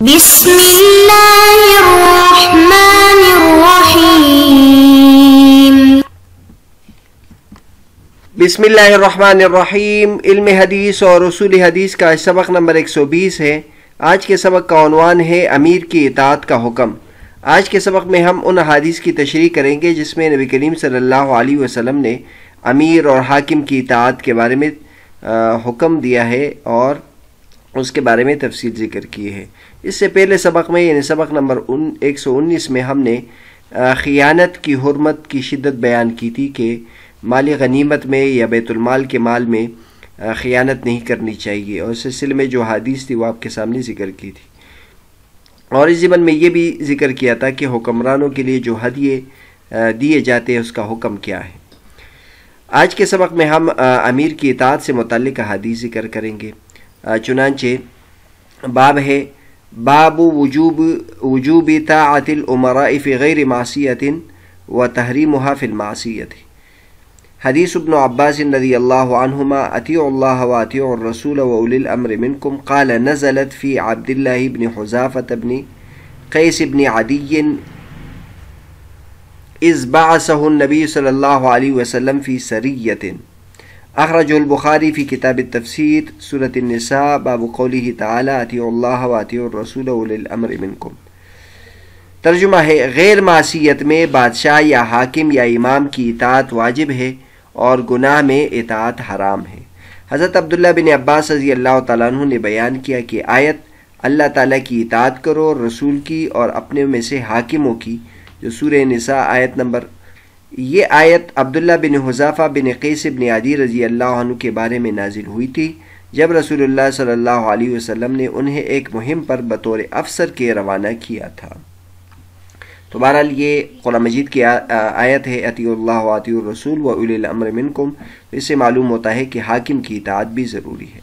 بسم اللہ الرحمن الرحیم۔ بسم اللہ الرحمن الرحیم۔ علم حدیث اور اصول حدیث کا سبق نمبر 120 ہے۔ آج کے سبق کا عنوان ہے امیر کی اطاعت کا حکم۔ آج کے سبق میں ہم ان احادیث کی تشریح کریں گے جس میں نبی کریم صلی اللہ علیہ وسلم نے امیر اور حاکم کی اطاعت کے بارے میں حکم دیا ہے اور اس کے بارے میں تفصیل ذکر کی ہے۔ اس سے پہلے سبق میں یعنی سبق نمبر 119 میں ہم نے خیانت کی حرمت کی شدت بیان کی تھی کہ مال غنیمت میں یا بیت المال کے مال میں خیانت نہیں کرنی چاہیے، اور اس سلسلے میں جو حدیث تھی وہ آپ کے سامنے ذکر کی تھی، اور اس ضمن میں یہ بھی ذکر کیا تھا کہ حکمرانوں کے لیے جو ہدیے دیے جاتے ہیں اس کا حکم کیا ہے۔ آج کے سبق میں ہم امیر کی اطاعت سے متعلق حدیث ذکر کریں گے۔ چنانچہ باب ہے باب وجوب طاعت الامراء فی غیر معصیۃ و تحریمها فی المعصیۃ۔ حدیث ابن عباس رضی اللہ عنہما اطیعوا اللہ و اطیعوا الرسول و اولی الامر منکم قال نزلت فی عبد اللہ بن حذافۃ بن قیس بن عدی اذ بعثہ النبی صلی اللہ علیہ وسلم فی سریۃ۔ اخرج البخاری فی کتاب التفسیر سورۃ النساء باب قولہ تعالی اطیعوا اللہ و اطیعوا الرسول و اولی الامر منکم۔ ترجمہ ہے غیر معصیت میں بادشاہ یا حاکم یا امام کی اطاعت واجب ہے اور گناہ میں اطاعت حرام ہے۔ حضرت عبداللہ بن عباس رضی اللہ تعالیٰ عنہ نے بیان کیا کہ آیت اللہ تعالیٰ کی اطاعت کرو اور رسول کی اور اپنے میں سے حاکموں کی، جو سورہ نساء آیت نمبر، یہ آیت عبداللہ بن حذافہ بن قیس بن عدی رضی اللہ عنہ کے بارے میں نازل ہوئی تھی جب رسول اللہ صلی اللہ علیہ وسلم نے انہیں ایک مہم پر بطور افسر کے روانہ کیا تھا۔ تو بہرحال یہ قرآن مجید کی آیت ہے اطیعوا اللہ و اطیعوا الرسول و اولی الامر منکم، اس سے معلوم ہوتا ہے کہ حاکم کی اطاعت بھی ضروری ہے۔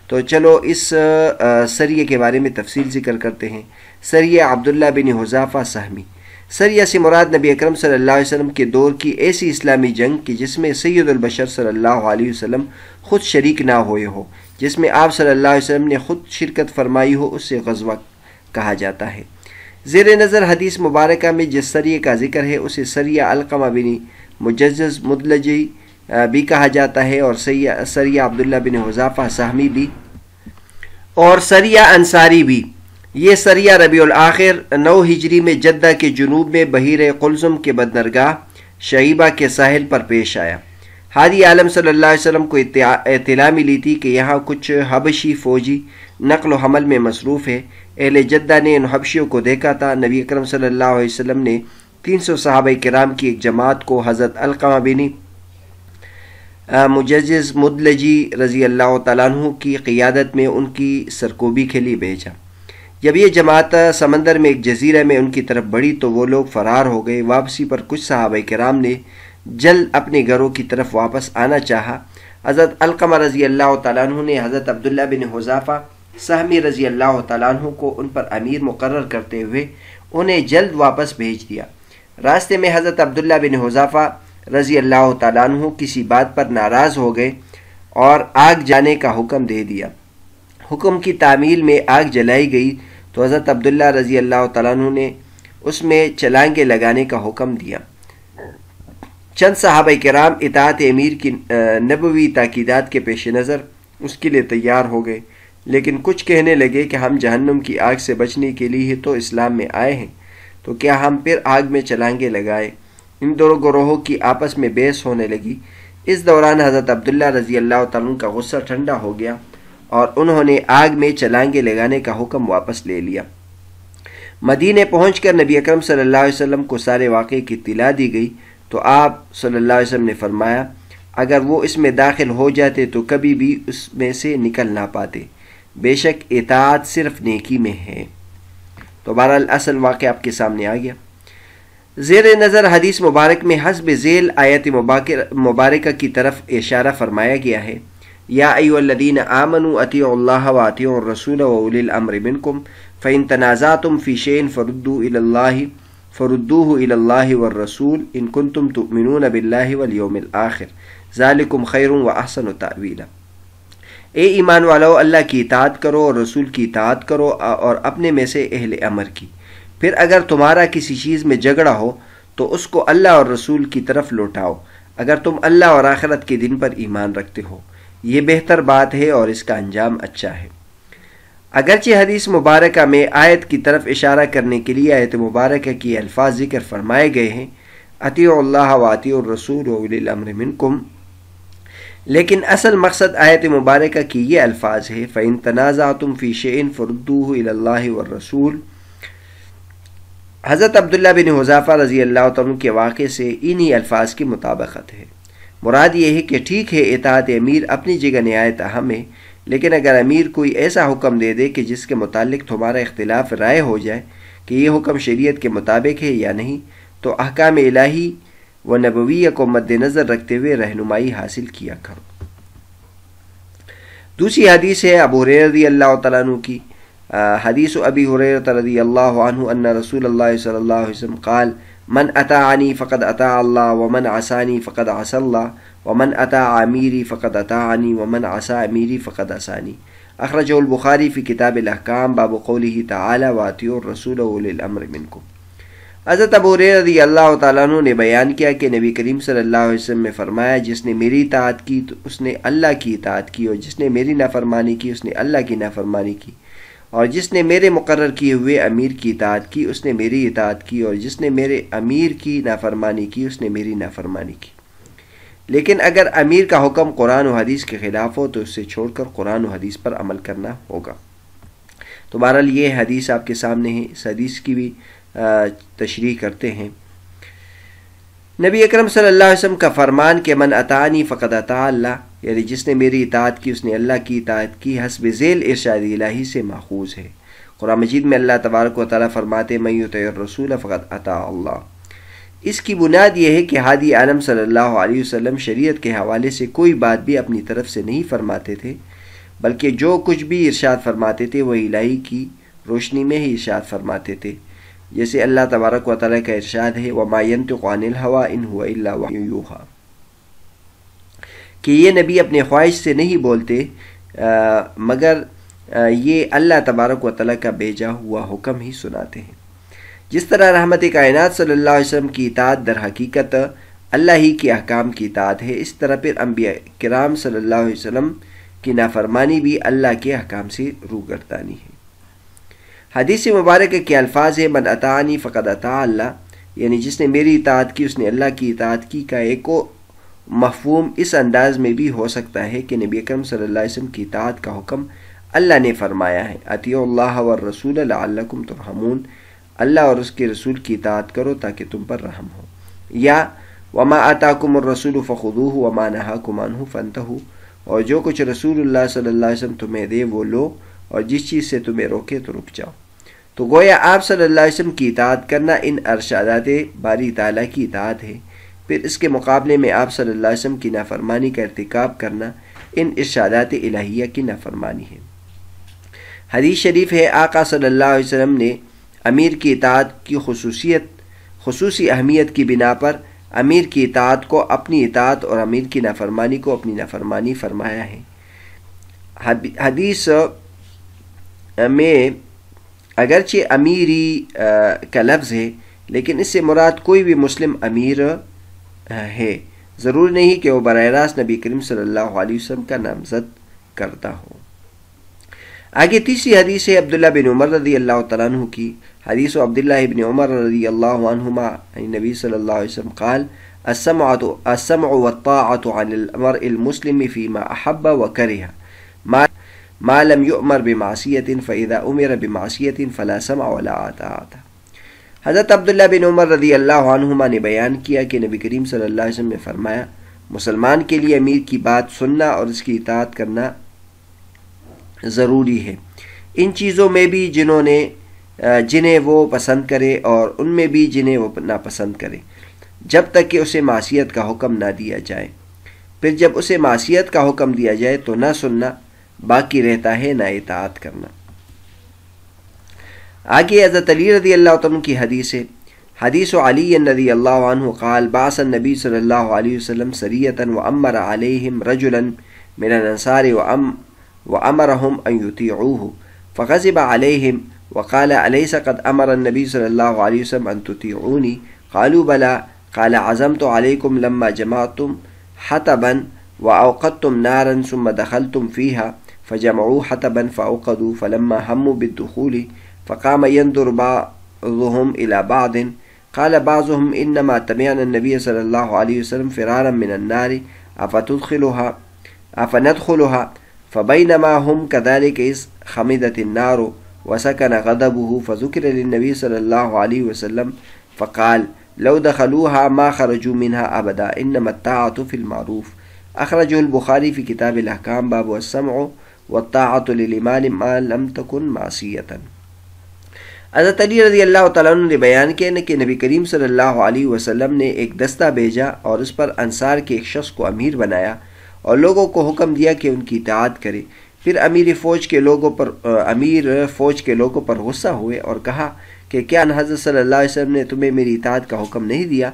تو چلو اس سریہ کے بارے میں تفصیل ذکر کرتے ہیں۔ سریہ عبداللہ بن حذافہ سہمی۔ سریہ سے مراد نبی اکرم صلی اللہ علیہ وسلم کے دور کی ایسی اسلامی جنگ کہ جس میں سید البشر صلی اللہ علیہ وسلم خود شریک نہ ہوئے ہو، جس میں آپ صلی اللہ علیہ وسلم نے خود شرکت فرمائی ہو، اس سے غزوہ کہا جاتا ہے۔ زیر نظر حدیث مبارکہ میں جس سریہ کا ذکر ہے اسے سریہ علقمہ بن مجزز مدلجی بھی کہا جاتا ہے، اور سریہ عبداللہ بن حذافہ سہمی بھی، اور سریہ انصاری بھی۔ یہ سریہ ربیع الآخر 9 ہجری میں جدہ کے جنوب میں بحیر قلزم کے بندرگاہ شعیبہ کے ساحل پر پیش آیا۔ ہادی عالم صلی اللہ علیہ وسلم کو اطلاع ملی تھی کہ یہاں کچھ حبشی فوجی نقل و حمل میں مصروف ہے۔ اہل جدہ نے ان حبشیوں کو دیکھا تھا۔ نبی اکرم صلی اللہ علیہ وسلم نے 300 صحابہ کرام کی ایک جماعت کو حضرت علقمہ بن مجزز مدلجی رضی اللہ تعالیٰ عنہ کی قیادت میں ان کی سرکوبی کے لیے بھیجا۔ جب یہ جماعت سمندر میں ایک جزیرہ میں ان کی طرف بڑھی تو وہ لوگ فرار ہو گئے۔ واپسی پر کچھ صحابہ کرام نے جلد اپنے گھروں کی طرف واپس آنا چاہا۔ حضرت علقمہ رضی اللہ تعالیٰ عنہ نے حضرت عبداللہ بن حذافہ سہمی رضی اللہ تعالیٰ عنہ کو ان پر امیر مقرر کرتے ہوئے انہیں جلد واپس بھیج دیا۔ راستے میں حضرت عبداللہ بن حذافہ رضی اللہ تعالیٰ عنہ کسی بات پر ناراض ہو گئے اور آگ جانے کا حکم دے دیا۔ حکم کی تعمیل میں آگ جلائی گئی تو حضرت عبداللہ رضی اللہ تعالیٰ عنہ نے اس میں چھلانگیں لگانے کا حکم دیا۔ چند صحابہ کرام اطاعت امیر کی نبوی تاکیدات کے پیش نظر اس کے لیے تیار ہو گئے، لیکن کچھ کہنے لگے کہ ہم جہنم کی آگ سے بچنے کے لیے ہی تو اسلام میں آئے ہیں، تو کیا ہم پھر آگ میں چھلانگیں لگائے؟ ان دونوں گروہوں کی آپس میں بحث ہونے لگی۔ اس دوران حضرت عبداللہ رضی اللہ تعالیٰ عنہ کا غصہ ٹھنڈا ہو گیا اور انہوں نے آگ میں چھلانگیں لگانے کا حکم واپس لے لیا۔ مدینے پہنچ کر نبی اکرم صلی اللہ علیہ وسلم کو سارے واقعے کی اطلاع دی گئی تو آپ صلی اللہ علیہ وسلم نے فرمایا اگر وہ اس میں داخل ہو جاتے تو کبھی بھی اس میں سے نکل نہ پاتے، بے شک اطاعت صرف نیکی میں ہے۔ تو بہرحال اصل واقعہ آپ کے سامنے آ گیا۔ زیر نظر حدیث مبارک میں حسب ذیل آیت مبارکہ کی طرف اشارہ فرمایا گیا ہے۔ یا ایھا الذین آمنوا اطیعوا اللہ و اطیعوا الرسول و اولی الامر منکم فإن تنازعتم فی شیء فردوه الی اللہ والرسول ان کنتم تؤمنون باللہ والیوم الآخر ذلکم خیر واحسن تأویلا۔ اے ایمان والو، اللہ کی اطاعت کرو اور رسول کی اطاعت کرو اور اپنے میں سے اہل امر کی۔ پھر اگر تمہارا کسی چیز میں جھگڑا ہو تو اس کو اللہ اور رسول کی طرف لوٹاؤ، اگر تم اللہ اور آخرت کے دن پر ایمان رکھتے ہو، یہ بہتر بات ہے اور اس کا انجام اچھا ہے۔ اگرچہ حدیث مبارکہ میں آیت کی طرف اشارہ کرنے کے لیے آیت مبارکہ کی الفاظ ذکر فرمائے گئے ہیں، اطیعوا اللہ واطیعوا الرسول واولی الامر منکم، لیکن اصل مقصد آیت مبارکہ کی یہ الفاظ ہے فَإِن تَنَازَعْتُمْ فِي شَيْءٍ فَرُدُّوهُ إِلَى اللَّهِ وَالرَّسُولِ۔ حضرت عبداللہ بن حذیفہ رضی اللہ عنہ کے واقعے سے انہی الفاظ کی مطابقت ہے۔ مراد یہ ہے کہ ٹھیک ہے اطاعت امیر اپنی جگہ نہایت اہم ہے، لیکن اگر امیر کوئی ایسا حکم دے دے کہ جس کے متعلق تمہارا اختلاف رائے ہو جائے کہ یہ حکم شریعت کے مطابق ہے یا نہیں، تو احکام الہی و نبویہ کو مد نظر رکھتے ہوئے رہنمائی حاصل کیا کرو۔ دوسری حدیث ہے ابو ہریرہ رضی اللہ تعالیٰ عنہ کی، حدیث ابی ہریرہ رضی اللہ عنہ ان رسول اللہ صلی اللہ علیہ وسلم قال من اطاعنی فقد اطاع اللہ ومن عصانی فقد عصى اللہ ومن اطاع امیری فقد اطاعنی ومن عصى امیری فقد عصانی، اخرجہ البخاری فی کتاب الاحکام باب قولہ تعالی واطیعوا الرسول واولی الامر منکم۔ حضرت ابو ہریرہ رضی اللہ تعالیٰ عنہ نے بیان کیا کہ نبی کریم صلی اللہ علیہ وسلم نے فرمایا، جس نے میری اطاعت کی تو اس نے اللہ کی اطاعت کی، اور جس نے میری نافرمانی کی اس نے اللہ کی نافرمانی کی، اور جس نے میرے مقرر کیے ہوئے امیر کی اطاعت کی اس نے میری اطاعت کی، اور جس نے میرے امیر کی نافرمانی کی اس نے میری نافرمانی کی۔ لیکن اگر امیر کا حکم قرآن و حدیث کے خلاف ہو تو اس سے چھوڑ کر قرآن و حدیث پر عمل کرنا ہوگا۔ تو بہرحال یہ حدیث آپ کے سامنے ہے، اس حدیث کی بھی تشریح کرتے ہیں۔ نبی اکرم صلی اللہ علیہ وسلم کا فرمان کہ من اطاعنی فقد اطاع اللہ، یعنی جس نے میری اطاعت کی اس نے اللہ کی اطاعت کی، حسب ذیل ارشاد الہی سے ماخوذ ہے۔ قرآن مجید میں اللہ تبارک و تعالیٰ فرماتے من یطع الرسول فقد اطاع اللہ۔ اس کی بنیاد یہ ہے کہ ہادی عالم صلی اللہ علیہ وسلم شریعت کے حوالے سے کوئی بات بھی اپنی طرف سے نہیں فرماتے تھے، بلکہ جو کچھ بھی ارشاد فرماتے تھے وہ الہی کی روشنی میں ہی ارشاد فرماتے تھے، جیسے اللہ تبارک و تعالیٰ کا ارشاد ہے وَمَا يَنْطِقُ عَنِ الْهَوَىٰ إِنْ هُوَ إِلَّا وَحْيٌ يُوحَىٰ، کہ یہ نبی اپنے خواہش سے نہیں بولتے مگر یہ اللہ تبارک و تعالیٰ کا بھیجا ہوا حکم ہی سناتے ہیں۔ جس طرح رحمت کائنات صلی اللہ علیہ وسلم کی اطاعت در حقیقت اللہ ہی کے احکام کی اطاعت ہے، اس طرح پھر انبیاء کرام صلی اللہ علیہ وسلم کی نافرمانی بھی اللہ کے احکام سے روگردانی ہے۔ حدیث مبارکہ کے الفاظ ہے من اطاعنی فقد اطاع اللہ، یعنی جس نے میری اطاعت کی اس نے اللہ کی اطاعت کی کا ایک مفہوم اس انداز میں بھی ہو سکتا ہے کہ نبی اکرم صلی اللہ علیہ وسلم کی اطاعت کا حکم اللہ نے فرمایا ہے، اطیعوا اللہ والرسول لعلکم ترحمون، اللہ اور اس کے رسول کی اطاعت کرو تاکہ تم پر رحم ہو، یا وما آتاکم الرسول فخذوہ وما نہاکم عنہ فانتہوا، اور جو کچھ رسول اللہ صلی اللہ علیہ وسلم تمہیں دے وہ لو، اور جس چیز سے تمہیں روکے تو رک جاؤ۔ تو گویا آپ صلی اللہ علیہ وسلم کی اطاعت کرنا ان ارشادات باری تعالیٰ کی اطاعت ہے، پھر اس کے مقابلے میں آپ صلی اللہ علیہ وسلم کی نافرمانی کا ارتکاب کرنا ان ارشادات الہیہ کی نافرمانی ہے۔ حدیث شریف ہے آقا صلی اللہ علیہ وسلم نے امیر کی اطاعت کی خصوصی اہمیت کی بنا پر امیر کی اطاعت کو اپنی اطاعت اور امیر کی نافرمانی کو اپنی نافرمانی فرمایا ہے۔ حدیث میں اگرچہ امیری کا لفظ ہے لیکن اس سے مراد کوئی بھی مسلم امیر ہے، ضرور نہیں کہ وہ براہ راست نبی کریم صلی اللہ علیہ وسلم کا نامزد کرتا ہو۔ آگے تیسری حدیث ہے عبداللہ بن عمر رضی اللہ تعالیٰ عنہ کی، حدیث عبداللہ بن عمر رضی اللہ عنہما عن نبی صلی اللہ علیہ وسلم قال السمع والطاعة عن المرء المسلم فيما أحب وكره ما لم يؤمر بمعصية فإذا أمر بمعصية فلا سمع ولا طاعة۔ حضرت عبداللہ بن عمر رضی اللہ عنہما نے بیان کیا کہ نبی کریم صلی اللہ علیہ وسلم نے فرمایا مسلمان کے لیے امیر کی بات سننا اور اس کی اطاعت کرنا ضروری ہے، ان چیزوں میں بھی جنہیں وہ پسند کرے اور ان میں بھی جنہیں وہ ناپسند کرے، جب تک کہ اسے معصیت کا حکم نہ دیا جائے، پھر جب اسے معصیت کا حکم دیا جائے تو نہ سننا باقی رہتا ہے نہ اطاعت کرنا۔ آگے حضرت علی رضی اللہ عنہ کی حدیث ہے، حدیث علی رضی اللہ عنہ قال بعث النبی صلی اللہ علیہ وسلم سریة وامر علیہم رجلا من الانصار وأمرهم أن يطيعوه فغضب عليهم وقال أليس قد أمر النبي صلى الله عليه وسلم أن تطيعوني؟ قالوا بلى. قال عزمت عليكم لما جمعتم حطبا وأوقدتم نارا ثم دخلتم فيها فجمعوا حطبا فأوقدوا فلما هموا بالدخول فقام ينظر بعضهم إلى بعض قال بعضهم إنما تبعنا النبي صلى الله عليه وسلم فرارا من النار أفندخلها فبينما هم كذلك إذ خمدت النار وسكن غضبه فذكر للنبي صلى الله عليه وسلم فقال لو دخلوها ما خرجوا منها أبدا إنما الطاعة في المعروف. أخرجه البخاري في كتاب الأحكام باب السمع والطاعة للإمام ما لم تكن معصية. حضرت علی رضی اللہ تعالیٰ عنہ نے بیان کیا کہ نبی کریم صلی اللہ علیہ وسلم نے ایک دستہ بھیجا اور اس پر انصار کے ایک شخص کو امیر بنایا اور لوگوں کو حکم دیا کہ ان کی اطاعت کرے. پھر امیر فوج کے لوگوں پر غصہ ہوئے اور کہا کہ کیا حضرت صلی اللہ علیہ وسلم نے تمہیں میری اطاعت کا حکم نہیں دیا؟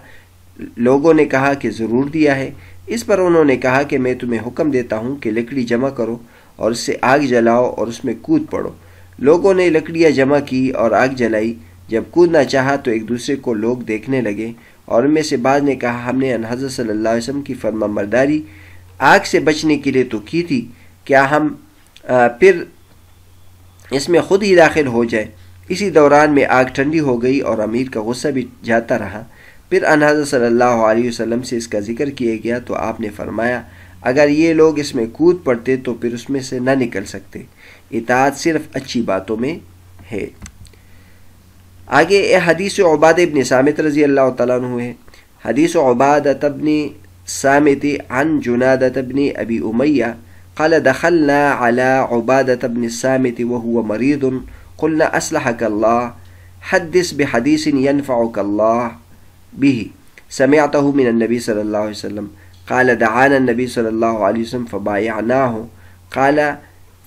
لوگوں نے کہا کہ ضرور دیا ہے. اس پر انہوں نے کہا کہ میں تمہیں حکم دیتا ہوں کہ لکڑی جمع کرو اور اس سے آگ جلاؤ اور اس میں کود پڑو. لوگوں نے لکڑیاں جمع کی اور آگ جلائی. جب کودنا چاہا تو ایک دوسرے کو لوگ دیکھنے لگے اور ان میں سے بعض نے کہا ہم نے حضرت صلی اللہ علیہ وسلم کی فرمانبرداری آگ سے بچنے کے لیے تو کی تھی، کیا ہم پھر اس میں خود ہی داخل ہو جائے؟ اسی دوران میں آگ ٹھنڈی ہو گئی اور امیر کا غصہ بھی جاتا رہا. پھر حضرت صلی اللہ علیہ وسلم سے اس کا ذکر کیا گیا تو آپ نے فرمایا اگر یہ لوگ اس میں کود پڑتے تو پھر اس میں سے نہ نکل سکتے. اطاعت صرف اچھی باتوں میں ہے. آگے حدیث عبادہ ابن صامت رضی اللہ تعالیٰ عنہ ہے. حدیث عبادہ ابن صامت عن جنادة ابن ابی امیہ قال دخلنا على عبادة ابن الصامت وهو مريض قلنا اصلحك الله حدث بحديث ينفعك الله به سمعته من النبي صلى الله عليه وسلم قال دعانا النبي صلى الله عليه وسلم فبايعناه قال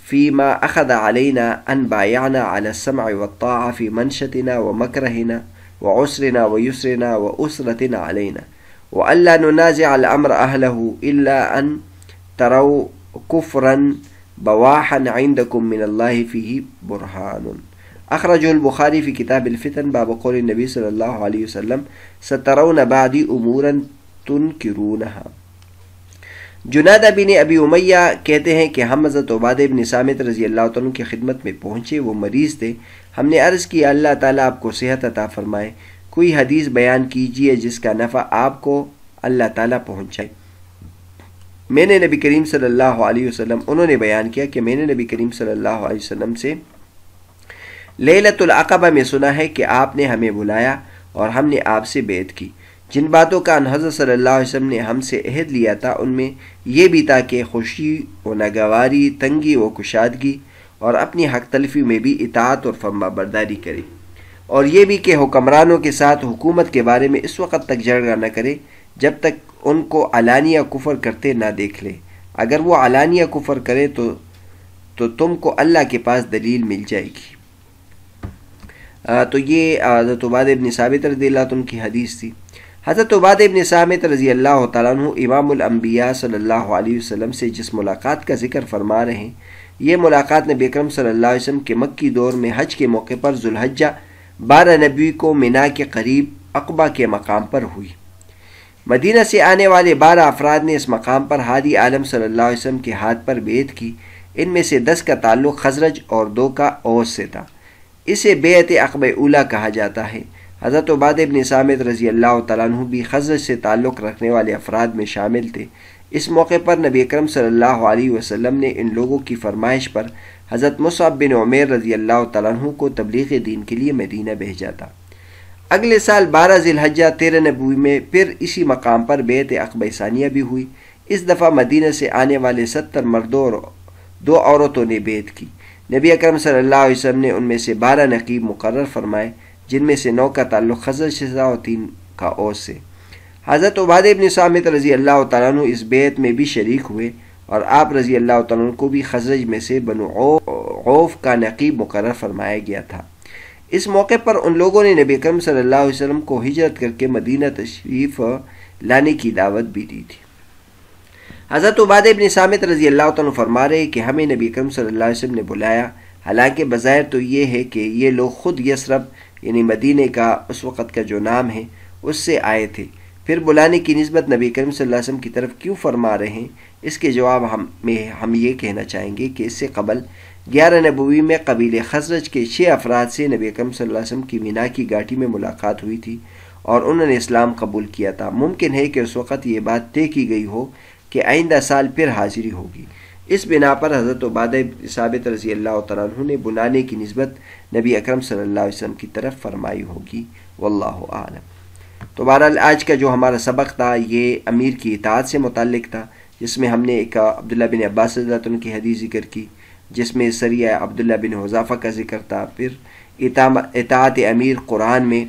فيما أخذ علينا أن بايعنا على السمع والطاعة في منشتنا ومكرهنا وعسرنا ويسرنا وأسرتنا علينا وألا ننازع الأمر أهله إلا أن تروا كفرا بواحا عندكم من الله فيه برهان. أخرجه البخاري في كتاب الفتن باب قول النبي صلى الله عليه وسلم سترون بعدي أمورا تنكرونها. جنادہ بن ابی امیہ کہتے ہیں کہ ہم حضرت عبادہ بن صامت رضی اللہ تعالیٰ کی خدمت میں پہنچے. وہ مریض تھے. ہم نے عرض کی اللہ تعالیٰ آپ کو صحت عطا فرمائے، کوئی حدیث بیان کیجئے جس کا نفع آپ کو اللہ تعالیٰ پہنچائے. میں نے نبی کریم صلی اللہ علیہ وسلم انہوں نے بیان کیا کہ میں نے نبی کریم صلی اللہ علیہ وسلم سے لیلۃ العقبہ میں سنا ہے کہ آپ نے ہمیں بلایا اور ہم نے آپ سے بیعت کی. جن باتوں کا حضرت صلی اللہ علیہ وسلم نے ہم سے عہد لیا تھا ان میں یہ بھی تھا کہ خوشی و ناگواری، تنگی و کشادگی اور اپنی حق تلفی میں بھی اطاعت اور فرما برداری کرے، اور یہ بھی کہ حکمرانوں کے ساتھ حکومت کے بارے میں اس وقت تک جھگڑا نہ کرے جب تک ان کو علانیہ کفر کرتے نہ دیکھ لے. اگر وہ علانیہ کفر کرے تو تم کو اللہ کے پاس دلیل مل جائے گی. تو یہ حضرت عبادہ بن صامت رضی اللہ عنہ کی حدیث تھی. حضرت عبادہ بن صامت رضی اللہ تعالیٰ عنہ امام الانبیاء صلی اللہ علیہ وسلم سے جس ملاقات کا ذکر فرما رہے ہیں، یہ ملاقات نبی اکرم صلی اللہ علیہ وسلم کے مکی دور میں حج کے موقع پر ذوالحجہ 12 نبی کو مینا کے قریب عقبہ کے مقام پر ہوئی. مدینہ سے آنے والے 12 افراد نے اس مقام پر ہادی عالم صلی اللہ علیہ وسلم کے ہاتھ پر بیعت کی. ان میں سے 10 کا تعلق خزرج اور 2 کا اوس سے تھا. اسے بیعت عقبہ اولیٰ کہا جاتا ہے. حضرت عبادہ بن صامت رضی اللہ تعالیٰ عنہ بھی خزرج سے تعلق رکھنے والے افراد میں شامل تھے. اس موقع پر نبی اکرم صلی اللہ علیہ وسلم نے ان لوگوں کی فرمائش پر حضرت مصعب بن عمیر رضی اللہ تعالیٰ عنہ کو تبلیغ دین کے لیے مدینہ بھیجا تھا. اگلے سال 12 ذی الحجہ 13 نبوی میں پھر اسی مقام پر بیعت عقبہ ثانیہ بھی ہوئی. اس دفعہ مدینہ سے آنے والے 70 مردوں اور 2 عورتوں نے بیعت کی. نبی اکرم صلی اللہ علیہ وسلم نے ان میں سے 12 نقیب مقرر فرمائے، جن میں سے 9 کا تعلق خزرج سے تھا اور 3 کا اوس سے. حضرت عبادہ بن صامت رضی اللہ تعالیٰ عنہ اس بیعت میں بھی شریک ہوئے اور آپ رضی اللہ تعالیٰ عنہ کو بھی خزرج میں سے بنو عوف کا نقیب مقرر فرمایا گیا تھا. اس موقع پر ان لوگوں نے نبی اکرم صلی اللہ علیہ وسلم کو ہجرت کر کے مدینہ تشریف لانے کی دعوت بھی دی تھی. حضرت عبادہ بن صامت رضی اللہ عنہ فرما رہے کہ ہمیں نبی اکرم صلی اللہ علیہ وسلم نے بلایا، حالانکہ بظاہر تو یہ ہے کہ یہ لوگ خود یثرب یعنی مدینے کا اس وقت کا جو نام ہے اس سے آئے تھے، پھر بلانے کی نسبت نبی کریم صلی اللہ علیہ وسلم کی طرف کیوں فرما رہے ہیں؟ اس کے جواب ہم یہ کہنا چاہیں گے کہ اس سے قبل 11 نبوی میں قبیل خزرج کے 6 افراد سے نبی کریم صلی اللہ علیہ وسلم کی مینا کی گھاٹی میں ملاقات ہوئی تھی اور انہوں نے اسلام قبول کیا تھا۔ ممکن ہے کہ اس وقت یہ بات طے کی گئی ہو کہ آئندہ سال پھر حاضری ہوگی، اس بنا پر حضرت عبادہ بن ثابت رضی اللہ تعالیٰ عنہ نے بلانے کی نسبت نبی اکرم صلی اللہ علیہ وسلم کی طرف فرمائی ہوگی، واللہ اعلم۔ تو بہرحال آج کا جو ہمارا سبق تھا یہ امیر کی اطاعت سے متعلق تھا، جس میں ہم نے ایک عبداللہ بن عباس رضی اللہ عنہ کی حدیث ذکر کی، جس میں سریہ عبداللہ بن حذافہ کا ذکر تھا، پھر اطاعت امیر قرآن میں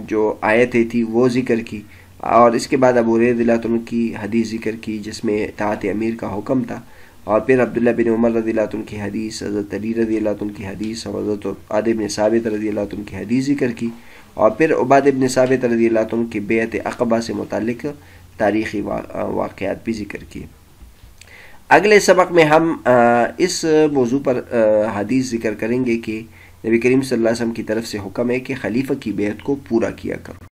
جو آیتیں تھی وہ ذکر کی، اور اس کے بعد ابو ہریرہ رضی اللہ عنہ کی حدیث ذکر کی جس میں اطاعت امیر کا حکم تھا، اور پھر عبداللہ بن عمر رضی اللہ عنہ کی حدیث، حضرت علی رضی اللہ عنہ کی حدیث اور حضرت عبادہ بن ثابت رضی اللہ عنہ کی حدیث ذکر کی، اور پھر عبادہ بن ثابت رضی اللہ عنہ کی بیعت عقبہ سے متعلق تاریخی واقعات بھی ذکر کیے۔ اگلے سبق میں ہم اس موضوع پر حدیث ذکر کریں گے کہ نبی کریم صلی اللہ علیہ وسلم کی طرف سے حکم ہے کہ خلیفہ کی بیعت کو پورا کیا کرو۔